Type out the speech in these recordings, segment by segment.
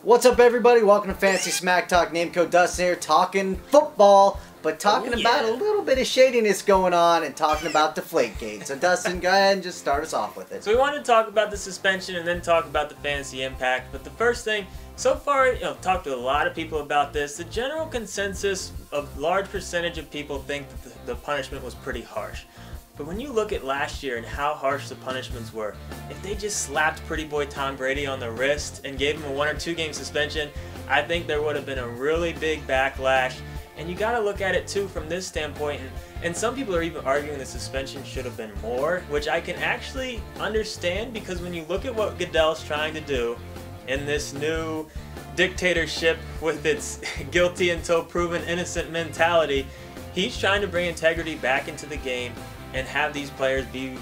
What's up, everybody? Welcome to Fantasy Smack Talk. Name code Dustin here, talking football, but talking about a little bit of shadiness going on and talking about Deflategate. So, Dustin, go ahead and just start us off with it. So we wanted to talk about the suspension and then talk about the fantasy impact. But the first thing, so far, I've talked to a lot of people about this. The general consensus of large percentage of people think that the punishment was pretty harsh. But when you look at last year and how harsh the punishments were, if they just slapped pretty boy Tom Brady on the wrist and gave him a 1 or 2 game suspension, I think there would have been a really big backlash. And you got to look at it too from this standpoint. And some people are even arguing the suspension should have been more, which I can actually understand, because when you look at what Goodell's trying to do in this new dictatorship with its guilty until proven innocent mentality, he's trying to bring integrity back into the game and have these players be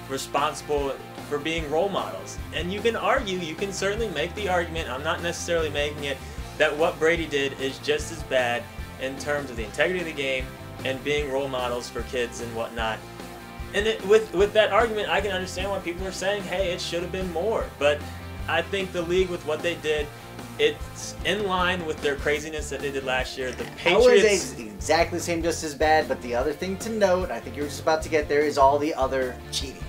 responsible for being role models. And you can argue, you can certainly make the argument, I'm not necessarily making it, that what Brady did is just as bad in terms of the integrity of the game and being role models for kids and whatnot. And with that argument, I can understand why people are saying, hey, it should have been more. But I think the league, with what they did, it's in line with their craziness that they did last year. The Patriots... I would say exactly the same, just as bad, but the other thing to note, I think you were just about to get there, is all the other cheating.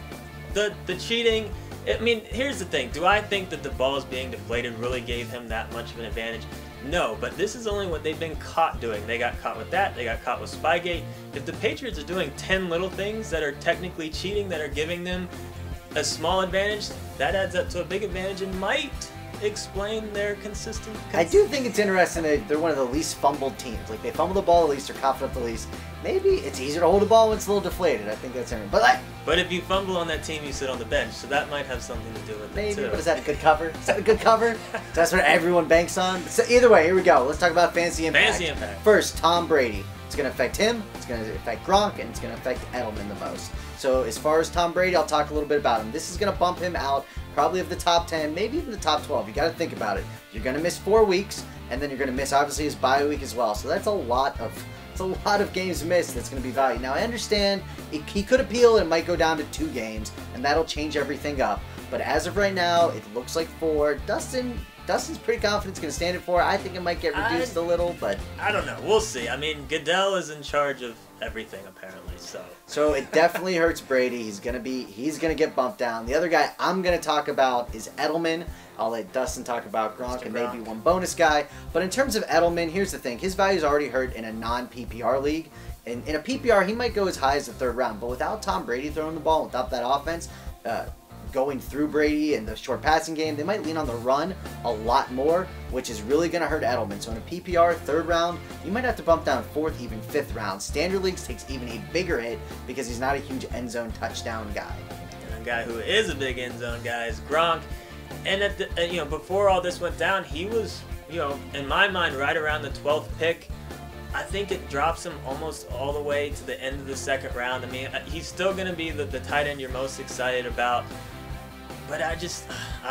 The cheating, I mean, here's the thing. Do I think that the balls being deflated really gave him that much of an advantage? No, but this is only what they've been caught doing. They got caught with that. They got caught with Spygate. If the Patriots are doing 10 little things that are technically cheating, that are giving them a small advantage, that adds up to a big advantage and might explain their consistent. I do think it's interesting that they're one of the least fumbled teams. Like, they fumble the ball the least, they're confident the least. Maybe it's easier to hold the ball when it's a little deflated. I think that's interesting. But if you fumble on that team, you sit on the bench, so that might have something to do with it too. But is that a good cover? Is that a good cover? That's what everyone banks on? So either way, here we go. Let's talk about fantasy impact. Fantasy impact. First, Tom Brady. It's going to affect him, it's going to affect Gronk, and it's going to affect Edelman the most. So as far as Tom Brady, I'll talk a little bit about him. This is going to bump him out probably of the top 10, maybe even the top 12. You got to think about it. You're going to miss 4 weeks, and then you're going to miss, obviously, his bye week as well. So that's a lot of games missed that's going to be valued. Now, I understand he could appeal and it might go down to 2 games, and that'll change everything up. But as of right now, it looks like 4. Dustin's pretty confident it's going to stand at 4. I think it might get reduced a little, but... I don't know. We'll see. I mean, Goodell is in charge of everything, apparently, so... So it definitely hurts Brady. He's going to get bumped down. The other guy I'm going to talk about is Edelman. I'll let Dustin talk about Gronk and maybe one bonus guy. But in terms of Edelman, here's the thing. His value is already hurt in a non-PPR league. In a PPR, he might go as high as the 3rd round. But without Tom Brady throwing the ball, without that offense... going through Brady and the short passing game, they might lean on the run a lot more, which is really going to hurt Edelman. So in a PPR 3rd round, you might have to bump down 4th, even 5th round. Standard leagues takes even a bigger hit because he's not a huge end zone touchdown guy. And a guy who is a big end zone guy is Gronk. And at the, before all this went down, he was, in my mind, right around the 12th pick. I think it drops him almost all the way to the end of the 2nd round. I mean, he's still going to be the tight end you're most excited about. But I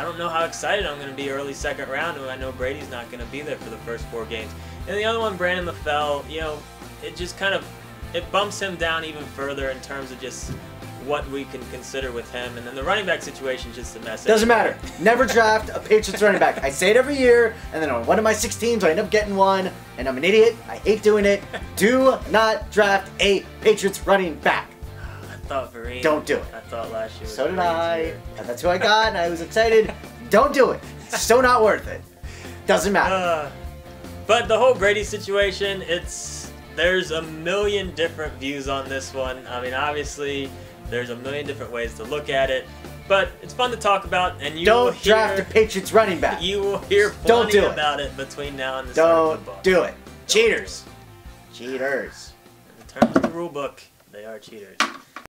don't know how excited I'm going to be early 2nd round when I know Brady's not going to be there for the first 4 games. And the other one, Brandon LaFell, it just it bumps him down even further in terms of just what we can consider with him. And then the running back situation is just a mess. Doesn't matter. Never draft a Patriots running back. I say it every year, and then on one of my 6 teams, I end up getting one, and I'm an idiot. I hate doing it. Do not draft a Patriots running back. Don't do it. I thought last year was so did I. That's who I got, and I was excited. Don't do it. It's so not worth it. Doesn't matter. But the whole Brady situation, there's a million different views on this one. I mean, obviously, there's a million different ways to look at it. But it's fun to talk about, and don't draft a Patriots running back. You will hear plenty about it between now and the start of football. Don't do it. Cheaters. Cheaters. In terms of the rule book, they are cheaters.